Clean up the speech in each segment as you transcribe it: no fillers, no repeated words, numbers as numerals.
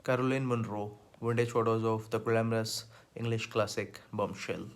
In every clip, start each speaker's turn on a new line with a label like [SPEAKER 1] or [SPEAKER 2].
[SPEAKER 1] Caroline Munro, vintage photos of the glamorous English classic Bombshell.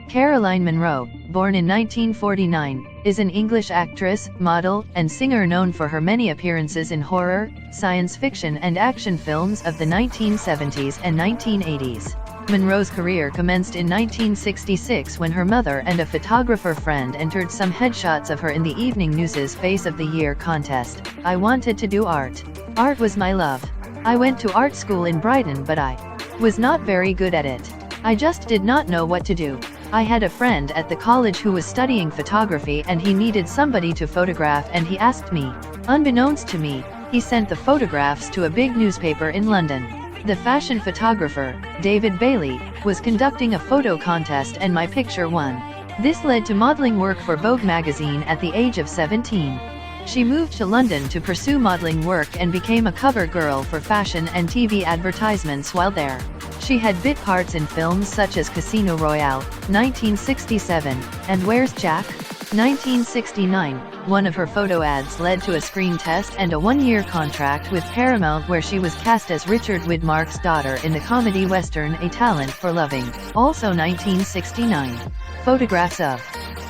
[SPEAKER 2] Caroline Munro, born in 1949, is an English actress, model, and singer known for her many appearances in horror, science fiction and action films of the 1970s and 1980s. Munro's career commenced in 1966 when her mother and a photographer friend entered some headshots of her in the Evening News's Face of the Year contest. I wanted to do art. Art was my love. I went to art school in Brighton, but I was not very good at it. I just did not know what to do. I had a friend at the college who was studying photography and he needed somebody to photograph, and he asked me. Unbeknownst to me, he sent the photographs to a big newspaper in London. The fashion photographer, David Bailey, was conducting a photo contest and my picture won. This led to modeling work for Vogue magazine at the age of 17. She moved to London to pursue modeling work and became a cover girl for fashion and TV advertisements while there. She had bit parts in films such as Casino Royale, 1967, and Where's Jack? 1969. One of her photo ads led to a screen test and a one-year contract with Paramount, where she was cast as Richard Widmark's daughter in the comedy western A Talent for Loving, also 1969. Photographs of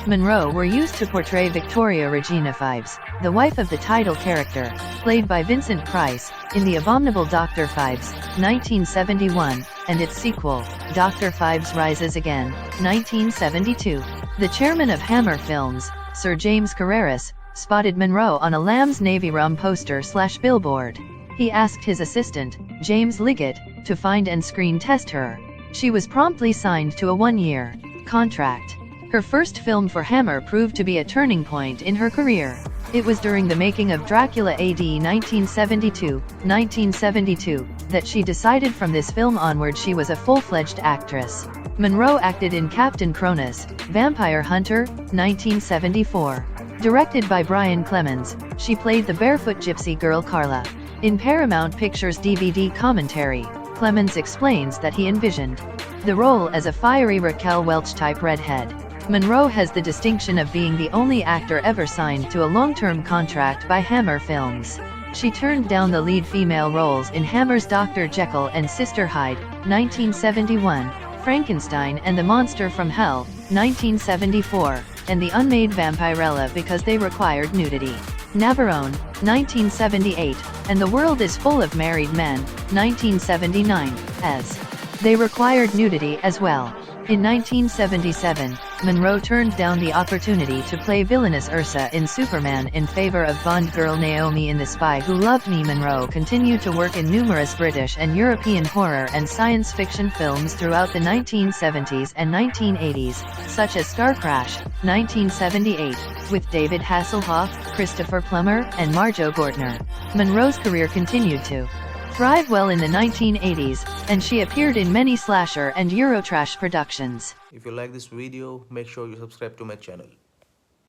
[SPEAKER 2] Munro were used to portray Victoria Regina Phibes, the wife of the title character, played by Vincent Price, in The Abominable Dr. Phibes, 1971, and its sequel, Dr. Phibes Rises Again, 1972. The chairman of Hammer Films, Sir James Carreras, spotted Munro on a Lamb's Navy rum poster/billboard. He asked his assistant, James Liggett, to find and screen test her. She was promptly signed to a one-year contract. Her first film for Hammer proved to be a turning point in her career. It was during the making of Dracula AD 1972 that she decided from this film onward she was a full-fledged actress. Munro acted in Captain Cronus, Vampire Hunter, 1974. Directed by Brian Clemens, she played the barefoot gypsy girl Carla. In Paramount Pictures DVD commentary, Clemens explains that he envisioned the role as a fiery Raquel Welch-type redhead. Munro has the distinction of being the only actor ever signed to a long-term contract by Hammer Films. She turned down the lead female roles in Hammer's Dr. Jekyll and Sister Hyde, 1971, Frankenstein and the Monster from Hell, 1974, and The Unmade Vampirella because they required nudity. Navarone, 1978, and The World is Full of Married Men, 1979, as they required nudity as well. In 1977, Munro turned down the opportunity to play villainous Ursa in Superman in favor of Bond girl Naomi in The Spy Who Loved Me. Munro continued to work in numerous British and European horror and science fiction films throughout the 1970s and 1980s, such as Star Crash, 1978, with David Hasselhoff, Christopher Plummer, and Marjoe Gortner. Munro's career continued to thrive well in the 1980s, and she appeared in many slasher and Eurotrash productions.
[SPEAKER 1] If you like this video, make sure you subscribe to my channel.